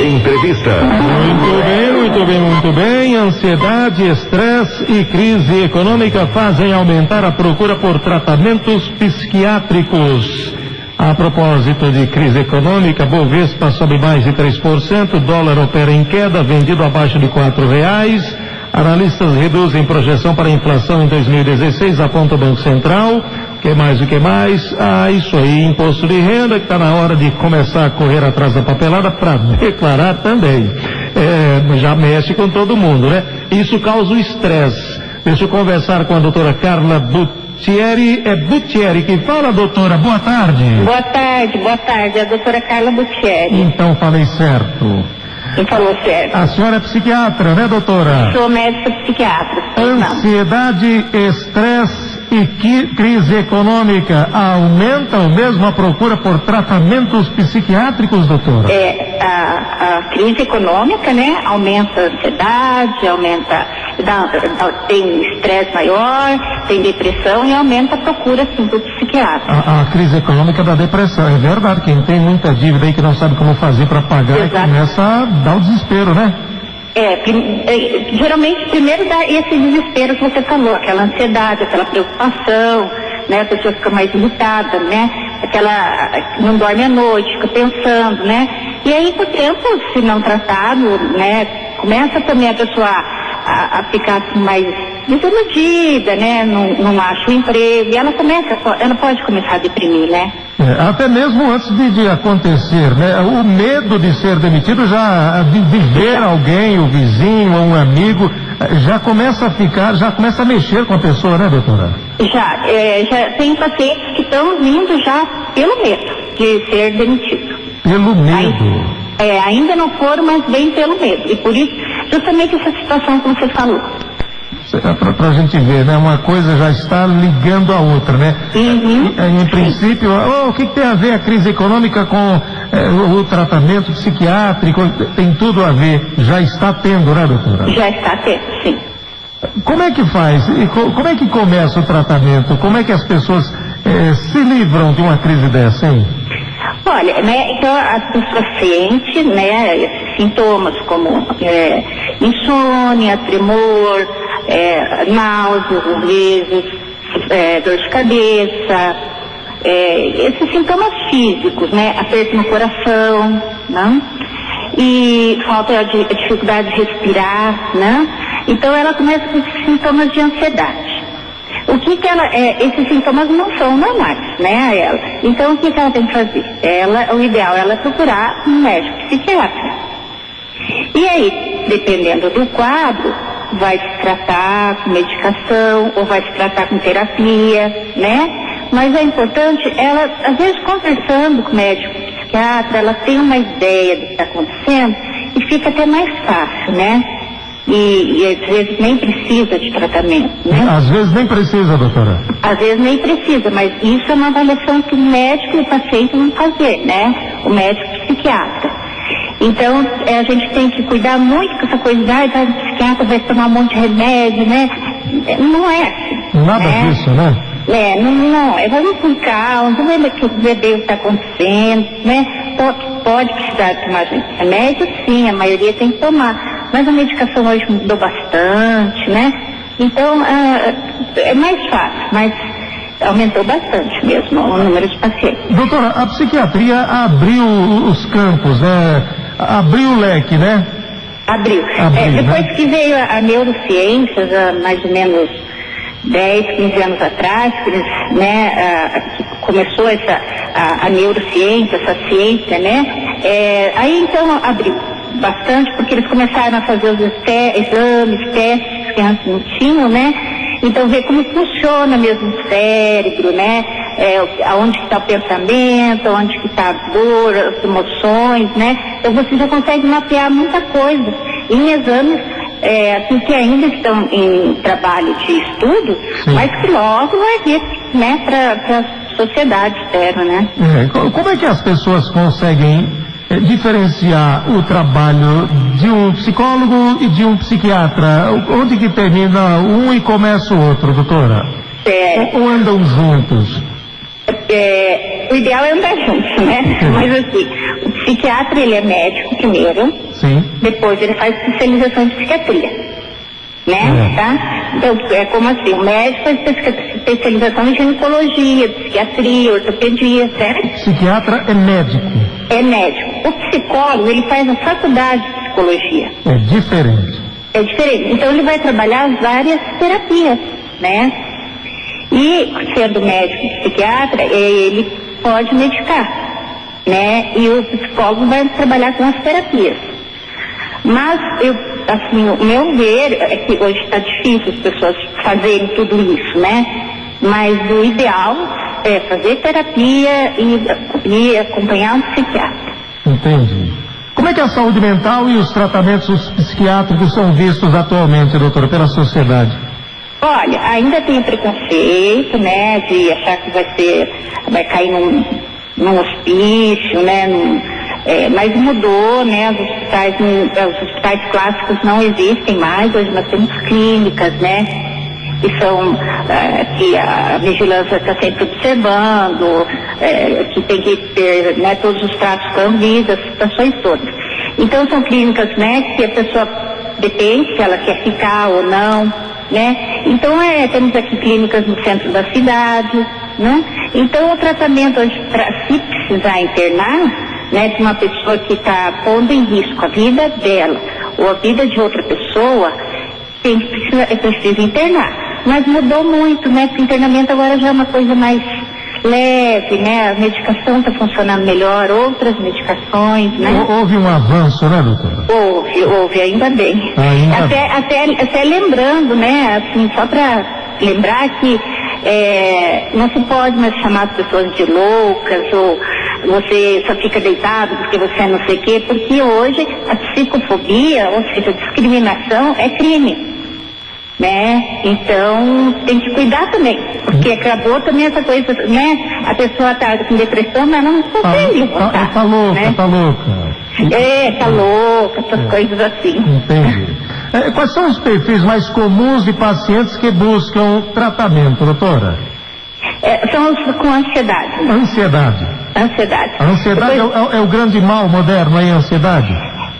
Entrevista. Muito bem. Ansiedade, estresse e crise econômica fazem aumentar a procura por tratamentos psiquiátricos. A propósito de crise econômica, Bovespa sobe mais de 3%, dólar opera em queda, vendido abaixo de R$4. Analistas reduzem projeção para a inflação em 2016, aponta o Banco Central. O que mais? Isso aí, imposto de renda, que está na hora de começar a correr atrás da papelada para declarar também. Já mexe com todo mundo, né? Isso causa o estresse. Deixa eu conversar com a doutora Carla Buttieri. É Buttieri que fala, doutora? Boa tarde. Boa tarde. É a doutora Carla Buttieri. Então falei certo. Falou certo. A senhora é psiquiatra, né, doutora? Sou médica psiquiatra. Ansiedade, estresse e crise econômica aumentam mesmo a procura por tratamentos psiquiátricos, doutora? A crise econômica, né, aumenta a ansiedade, tem estresse maior, tem depressão e aumenta a procura, sim, do psiquiatra. A crise econômica da depressão, é verdade, quem tem muita dívida aí que não sabe como fazer para pagar, e começa a dar o desespero, né? Geralmente primeiro dá esse desespero que você falou, aquela ansiedade, aquela preocupação, né? A pessoa fica mais irritada, né? Não dorme à noite, fica pensando, né? E aí com o tempo, se não tratado, né? Começa também a pessoa a ficar assim, mais desiludida, né? Não acha o emprego, e ela pode começar a deprimir, né? Até mesmo antes de acontecer, né? O medo de ser demitido, de ver alguém, o vizinho ou um amigo, já começa a mexer com a pessoa, né, doutora? Já tem pacientes que estão vindo já pelo medo de ser demitido. Pelo medo? Ainda não foram, mas bem pelo medo. E por isso, justamente essa situação que você falou. Pra gente ver, né? Uma coisa já está ligando a outra, né? Em princípio, o que tem a ver a crise econômica com o tratamento psiquiátrico? Tem tudo a ver. Já está tendo, né, doutora? Já está tendo, sim. Como é que faz? Como é que começa o tratamento? Como é que as pessoas se livram de uma crise dessa, hein? Olha, né, então as pessoas sentem, né, esses sintomas como insônia, tremor, náuseas às vezes, dor de cabeça, esses sintomas físicos, né, aperto no coração, né, e falta de dificuldade de respirar, né, então ela começa com esses sintomas de ansiedade. Esses sintomas não são normais, né, a ela. Então, o que ela tem que fazer? O ideal é ela procurar um médico psiquiatra. E aí, dependendo do quadro, vai se tratar com medicação ou vai se tratar com terapia, né? Mas é importante, ela, às vezes, conversando com o médico psiquiatra, ela tem uma ideia do que está acontecendo e fica até mais fácil, né? E às vezes nem precisa de tratamento, né? Às vezes nem precisa, doutora? Às vezes nem precisa, mas isso é uma avaliação que o médico e o paciente vão fazer, né? O médico psiquiatra. Então, a gente tem que cuidar muito com essa coisa de, vai no psiquiatra, vai tomar um monte de remédio, né? Não é assim. Nada disso, né? Vamos com calma, vamos ver o que está acontecendo, né? Pode precisar tomar remédio, sim, a maioria tem que tomar. Mas a medicação hoje mudou bastante, né? Então, é mais fácil, mas aumentou bastante mesmo o número de pacientes. Doutora, a psiquiatria abriu os campos, né? Abriu o leque, né? Abriu. Depois que veio a neurociências, há mais ou menos 10, 15 anos atrás, que começou a neurociência, essa ciência, né? Aí então abriu bastante, porque eles começaram a fazer os exames, testes que antes não tinham, né? Então ver como funciona mesmo o cérebro, né? Aonde que está o pensamento, onde que está a dor, as emoções, né? Então você já consegue mapear muita coisa em exames assim, que ainda estão em trabalho de estudo, sim, mas que logo vai vir, né, para a sociedade externa, né? Como é que as pessoas conseguem diferenciar o trabalho de um psicólogo e de um psiquiatra? Onde que termina um e começa o outro, doutora? Ou andam juntos? O ideal é andar juntos, né? Mas assim, o psiquiatra, ele é médico primeiro. Sim. Depois ele faz especialização em psiquiatria, né? Tá? Então, é como assim, o médico faz especialização em ginecologia, psiquiatria, ortopedia, certo? Psiquiatra é médico. É médico. O psicólogo, ele faz a faculdade de psicologia. É diferente. É diferente. Então ele vai trabalhar várias terapias, né? E sendo médico e psiquiatra, ele pode medicar, né? E o psicólogo vai trabalhar com as terapias. Mas o meu ver é que hoje está difícil as pessoas fazerem tudo isso, né? Mas o ideal é fazer terapia e acompanhar um psiquiatra. Entendi. Como é que a saúde mental e os tratamentos psiquiátricos são vistos atualmente, doutora, pela sociedade? Olha, ainda tem preconceito, né, de achar que vai cair num hospício, né, mas mudou, né, os hospitais clássicos não existem mais, hoje nós temos clínicas, né, que a vigilância está sempre observando, que tem que ter, né, todos os tratos com a Anvisa, as situações todas. Então são clínicas, né, que a pessoa depende se ela quer ficar ou não, né? Então temos aqui clínicas no centro da cidade, né? Então o tratamento hoje, se precisar internar, né, de uma pessoa que está pondo em risco a vida dela ou a vida de outra pessoa, precisa internar. Mas mudou muito, né? Porque o internamento agora já é uma coisa mais leve, né? A medicação está funcionando melhor, outras medicações, né? Houve um avanço, né, doutora? Houve, ainda bem. Até lembrando, né, assim, só para lembrar que não se pode mais chamar as pessoas de loucas, ou você só fica deitado porque você é não sei o quê, porque hoje a psicofobia, ou seja, a discriminação, é crime. Né? Então tem que cuidar também, porque acabou também essa coisa, né? A pessoa tá com depressão, mas não consegue voltar. Tá louca, né? Tá louca. Tá louca, essas coisas assim. Entendi. Quais são os perfis mais comuns de pacientes que buscam tratamento, doutora? São os com ansiedade. Ansiedade. A ansiedade depois... é o grande mal moderno aí, a ansiedade?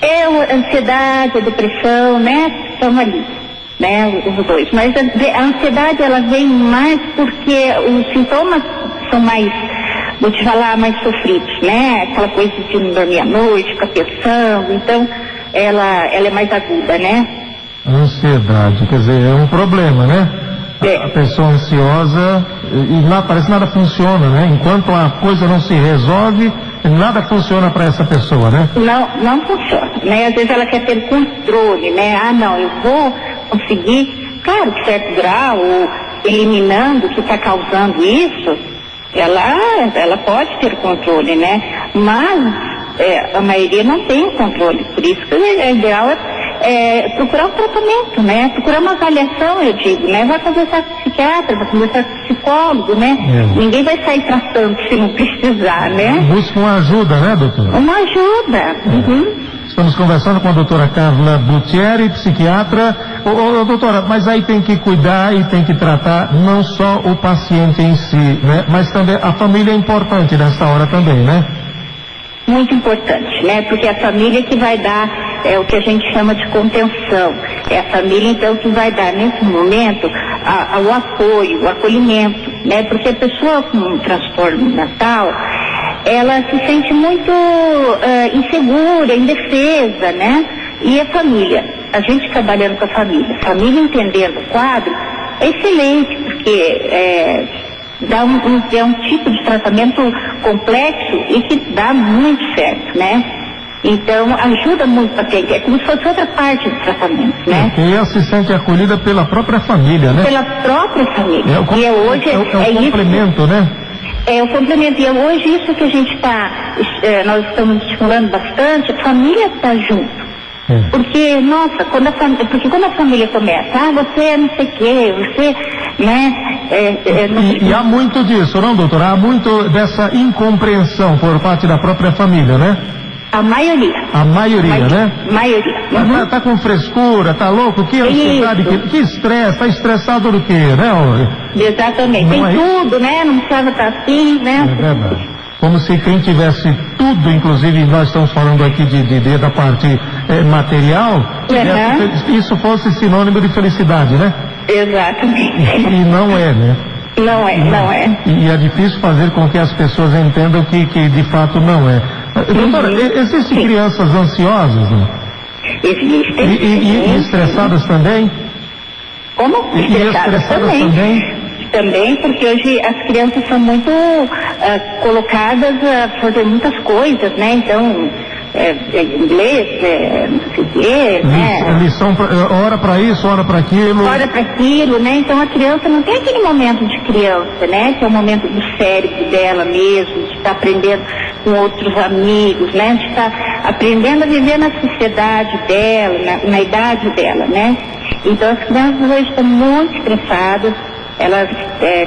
A ansiedade, a depressão, né? Estão ali. Né, os dois, mas a ansiedade ela vem mais porque os sintomas são mais, vou te falar, mais sofridos, né, aquela coisa de não dormir à noite, ficar pensando, então ela é mais aguda, né. Ansiedade, quer dizer, é um problema, né? A pessoa ansiosa e parece que nada funciona, né? Enquanto a coisa não se resolve, nada funciona para essa pessoa, né? Não funciona, né? Às vezes ela quer ter controle, né? Não, eu vou conseguir, claro, que certo grau, ou eliminando o que está causando isso, ela pode ter controle, né? Mas a maioria não tem controle, por isso que o ideal é procurar um tratamento, né? Procurar uma avaliação, eu digo, né? Vai conversar com o psiquiatra, vai conversar com o psicólogo, né? Ninguém vai sair tratando se não precisar, né? Busca uma ajuda, né, doutora? Uma ajuda. Estamos conversando com a doutora Carla Buttieri, psiquiatra. Doutora, mas aí tem que cuidar e tem que tratar não só o paciente em si, né? Mas também a família é importante nessa hora também, né? Muito importante, né? Porque é a família que vai dar o que a gente chama de contenção. É a família, então, que vai dar, nesse momento, o apoio, o acolhimento, né? Porque a pessoa com um transtorno mental, ela se sente muito insegura, indefesa, né? E a família, a gente trabalhando com a família entendendo o quadro, é excelente, porque é um tipo de tratamento complexo e que dá muito certo, né? Então, ajuda muito o paciente, é como se fosse outra parte do tratamento, né? E ela se sente acolhida pela própria família, né? Pela própria família. E hoje é o complemento, né? É o complemento, e hoje isso que a gente nós estamos estimulando bastante, a família está junto. Porque, nossa, quando a família começa, você é não sei o quê, você, né? E há muito disso, não, doutora? Há muito dessa incompreensão por parte da própria família, né? A maioria. A maioria, né? Maioria. Tá com frescura, tá louco? Que ansiedade, que estresse, tá estressado do quê, né? Exatamente. Tem tudo, né? Não precisava estar assim, né? É verdade. como se quem tivesse tudo, inclusive nós estamos falando aqui da parte material, isso fosse sinônimo de felicidade, né? Exatamente. E não é, né? Não é. E é difícil fazer com que as pessoas entendam que de fato não é. Doutora, existem crianças ansiosas, né? Existem. E estressadas também? Como? E estressadas também? Também, porque hoje as crianças são muito colocadas a fazer muitas coisas, né? Então, inglês, não sei o quê, né? Lição, hora para isso, hora para aquilo. Hora para aquilo, né? Então a criança não tem aquele momento de criança, né? Que é o momento do cérebro dela mesmo, de estar aprendendo com outros amigos, né? De estar aprendendo a viver na sociedade dela, na idade dela, né? Então as crianças hoje estão muito estressadas, elas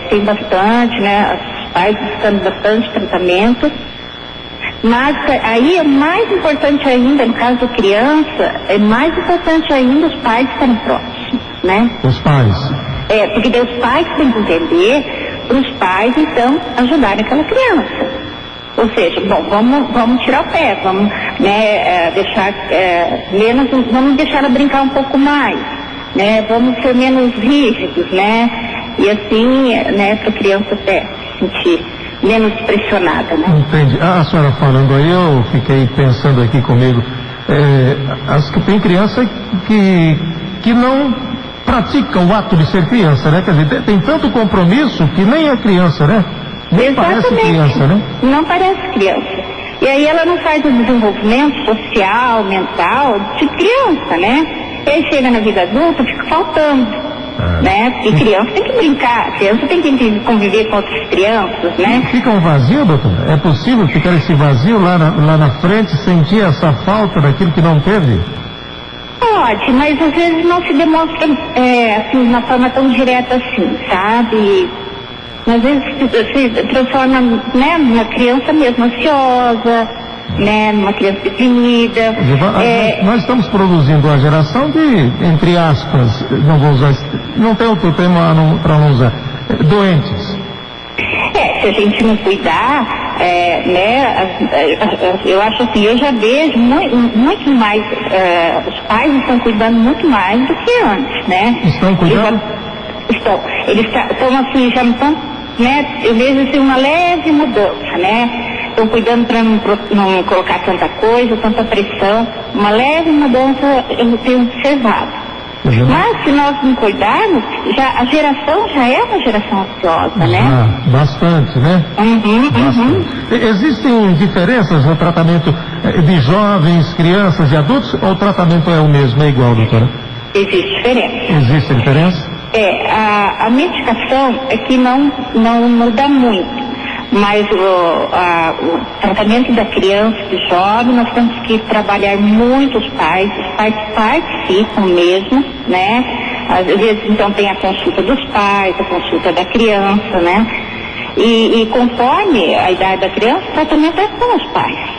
têm bastante, né? Os pais buscando bastante tratamento. Mas aí é mais importante ainda, no caso da criança, é mais importante ainda os pais estarem próximos, né? Os pais. Porque daí os pais têm que entender para os pais, então, ajudarem aquela criança. Ou seja, bom, vamos tirar o pé, vamos, né, deixar vamos deixar ela brincar um pouco mais, né? Vamos ser menos rígidos, né? E assim, né, para a criança até se sentir menos pressionada, né? Entendi. A senhora falando aí, eu fiquei pensando aqui comigo, tem criança que não pratica o ato de ser criança, né? Quer dizer, tem tanto compromisso que nem é criança, né? Nem parece criança, né? Não parece criança. E aí ela não faz o desenvolvimento social, mental de criança, né? E aí chega na vida adulta, fica faltando. Né? Porque criança tem que brincar, criança tem que conviver com outras crianças, né? Fica um vazio, doutor? É possível ficar esse vazio lá na frente, sentir essa falta daquilo que não teve? Pode, mas às vezes não se demonstra assim, de uma forma tão direta assim, sabe? Às vezes se transforma, né, numa criança mesmo ansiosa, né, numa criança deprimida. Nós estamos produzindo uma geração de, entre aspas, não vou usar, não tem outro tema para não usar, doentes. Se a gente não cuidar, eu acho assim, eu já vejo muito mais, os pais estão cuidando muito mais do que antes, né? Estão cuidando? Eles estão assim, já não estão, né? Eu vejo assim uma leve mudança, né? Estão cuidando para não colocar tanta coisa, tanta pressão. Uma leve mudança eu tenho observado. Mas se nós não cuidarmos, a geração já é uma geração ansiosa, né? Bastante, né? Bastante. Existem diferenças no tratamento de jovens, crianças e adultos, ou o tratamento é o mesmo, é igual, doutora? Existe diferença. Existe diferença? A medicação é que não muda muito. Mas o tratamento da criança e do jovem, nós temos que trabalhar muito os pais participam mesmo, né? Às vezes, então, tem a consulta dos pais, a consulta da criança, né? E conforme a idade da criança, o tratamento é com os pais,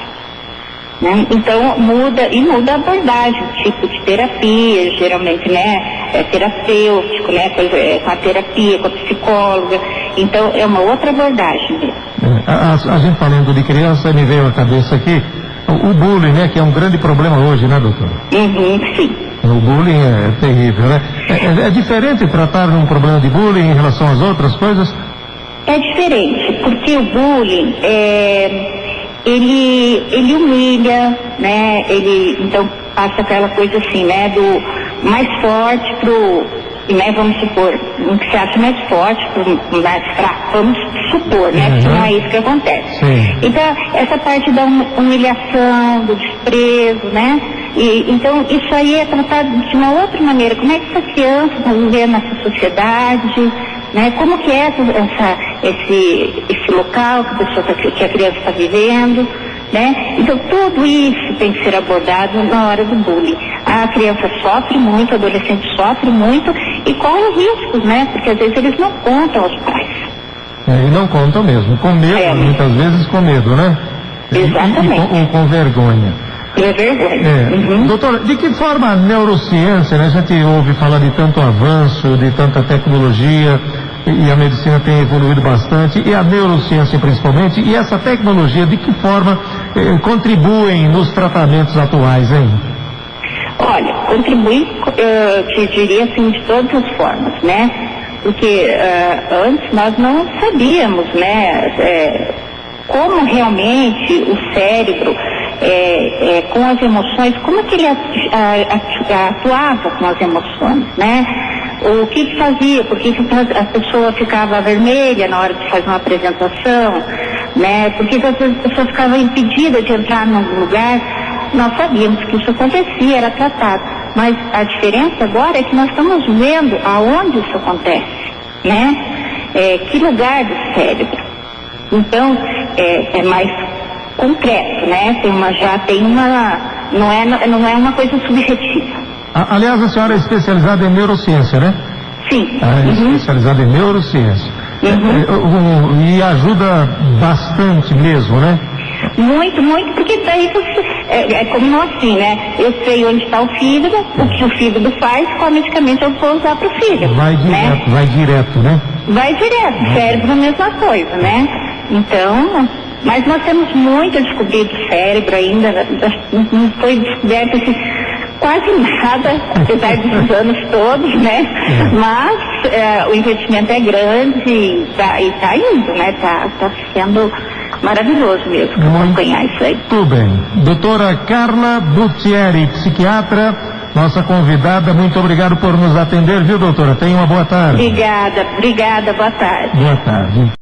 né? Então, muda a abordagem, o tipo de terapia, geralmente, né? É terapêutico, né? Com a terapia, com a psicóloga. Então, é uma outra abordagem mesmo. A gente falando de criança, me veio à cabeça aqui o bullying, né? Que é um grande problema hoje, né, doutora? Sim. O bullying é terrível, né? É diferente tratar um problema de bullying em relação às outras coisas? É diferente, porque o bullying, ele humilha, né? Ele, então, passa aquela coisa assim, né? Do mais forte né, vamos supor, um que se acha mais forte, mais fraco, vamos supor, né, que não é isso que acontece. Sim. Então, essa parte da humilhação, do desprezo, né, então isso aí é tratado de uma outra maneira. Como é que essa criança está vivendo nessa sociedade, né, como que é esse local que a criança está vivendo, né? Então tudo isso tem que ser abordado na hora do bullying. A criança sofre muito, o adolescente sofre muito e corre riscos, né? Porque às vezes eles não contam aos pais. E não contam mesmo, com medo, muitas vezes com medo, né? Exatamente. E com vergonha. É vergonha. Doutora, de que forma a neurociência, né? A gente ouve falar de tanto avanço, de tanta tecnologia, e a medicina tem evoluído bastante, e a neurociência principalmente, e essa tecnologia de que forma contribuem nos tratamentos atuais, hein? Olha, contribui, te diria assim, de todas as formas, né? Porque antes nós não sabíamos, né, como realmente o cérebro, com as emoções, como que ele atuava com as emoções, né? O que fazia, por que a pessoa ficava vermelha na hora de fazer uma apresentação, né? Por que a pessoa ficava impedida de entrar num lugar. Nós sabíamos que isso acontecia, era tratado, mas a diferença agora é que nós estamos vendo aonde isso acontece, né? Que lugar do cérebro. Então, é mais concreto, né? Não é uma coisa subjetiva. Aliás, a senhora é especializada em neurociência, né? Sim. Especializada em neurociência. E ajuda bastante mesmo, né? Muito, muito, porque daí você, como assim, né? Eu sei onde está o fígado, o que o fígado faz, qual medicamento eu vou usar para o fígado. Vai direto, né? Vai direto, cérebro a mesma coisa, né? Então, mas nós temos muito a descobrir do cérebro ainda, não foi descoberto assim, quase nada, apesar dos anos todos, né? Mas o investimento é grande e tá indo, né? Tá sendo maravilhoso mesmo acompanhar isso aí. Tudo bem. Doutora Carla Buttieri, psiquiatra, nossa convidada, muito obrigado por nos atender, viu, doutora? Tenha uma boa tarde. Obrigada, boa tarde. Boa tarde.